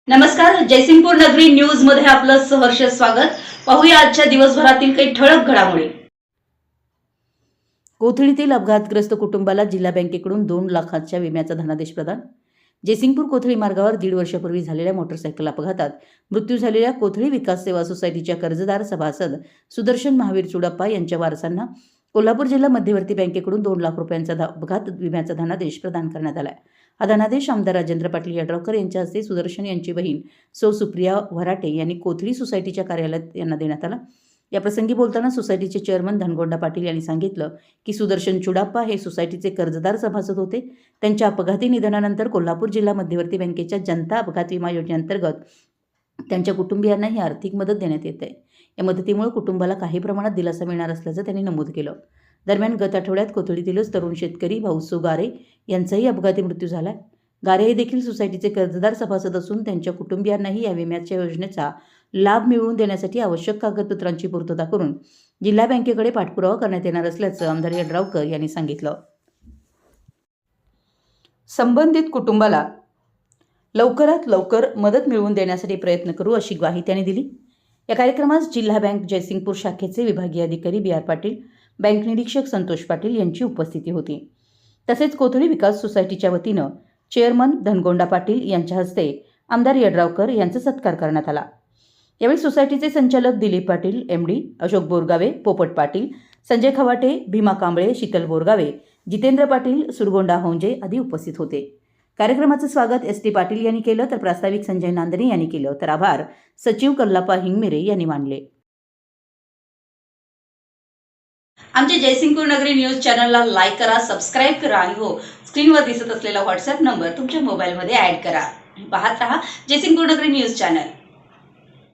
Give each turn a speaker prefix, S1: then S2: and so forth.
S1: नमस्कार, जयसिंगपूर नगरी न्यूज मध्ये आपलं सहर्ष स्वागत। पाहूया आजच्या दिवसभरातील काही ठळक घडामोडी। कोथळीतील अपघातग्रस्त कुटुंबाला जिल्हा बँकेकडून 2 लाखांच्या विम्याचा धनादेश प्रदान। जयसिंगपूर कोथळी मार्गावर 1.5 वर्षापूर्वी झालेल्या मोटरसायकल अपघातात मृत्यू झालेल्या कोथळी विकास सेवा सोसायटीच्या कर्जदार सभासद सुदर्शन महावीर चुडाप्पा यांच्या वारसांना कोल्हापूर जिल्हा मध्यवर्ती बँकेकडून 2 लाख रुपयांचा अपघात विम्याचा धनादेश प्रदान करण्यात आला। हा धनादेश आमदार राजेंद्र पाटील यड्रावकर यांच्या हस्ते सुदर्शन यांची बहीण सौ सुप्रिया वराटे यांनी कोथळी सोसायटीच्या कार्यालयात यांना देण्यात आला। या प्रसंगी बोलताना सोसायटीचे चेअरमन धनगोंडा पाटील यांनी सांगितलं की सुदर्शन चुडाप्पा हे सोसायटीचे कर्जदार सभासद होते। त्यांच्या अपघाती निधनानंतर कोल्हापूर जिल्हा मध्यवर्ती बँकेच्या जनता अपघात विमा योजनेअंतर्गत त्यांच्या कुटुंबियांना ही आर्थिक मदत देण्यात येते। या मदतीमुळे कुटुंबाला काही प्रमाणात दिलासा मिळणार असल्याचं त्यांनी नमूद केलं। दरम्यान गत आठवड्यात कोथळीतीलच तरुण शेतकरी भाऊसू गारे यांचाही अपघाती मृत्यू झाला। गारे हे देखील सोसायटीचे कर्जदार सभासद असून त्यांच्या कुटुंबियांनाही या विम्याच्या योजनेचा लाभ मिळवून देण्यासाठी आवश्यक कागदपत्रांची पूर्तता करून जिल्हा बँकेकडे पाठपुरावा करण्यात येणार असल्याचं आमदार यड्रावकर यांनी सांगितलं। संबंधित कुटुंबाला लवकरात लवकर मदत मिळवून देण्यासाठी प्रयत्न करू अशी ग्वाही त्यांनी दिली। या कार्यक्रमास जिल्हा बँक जयसिंगपूर शाखेचे विभागीय अधिकारी बी.आर. पाटील, बँक निरीक्षक संतोष पाटील यांची उपस्थिती होती। तसेच कोथळी विकास सोसायटीच्या वतीनं चेअरमन धनगोंडा पाटील यांच्या हस्ते आमदार यड्रावकर यांचा सत्कार करण्यात आला। यावेळी सोसायटीचे संचालक दिलीप पाटील, एमडी, अशोक बोरगावे, पोपट पाटील, संजय खवाटे, भीमा कांबळे, शीतल बोरगावे, जितेंद्र पाटील, सुरगोंडा होंजे आदी उपस्थित होते। कार्यक्रमाचं स्वागत एस.टी. पाटील यांनी केलं तर प्रास्ताविक संजय नांदणे यांनी केलं तर आभार सचिव कल्लापा हिंगमिरे यांनी मानले। आमच्या जयसिंगपूर नगरी न्यूज चॅनलला लाईक करा, सबस्क्राईब करा आणि हो, स्क्रीनवर दिसत असलेला व्हॉट्सअप नंबर तुमच्या मोबाईलमध्ये ॲड करा। पाहत रहा जयसिंगपूर नगरी न्यूज चॅनल।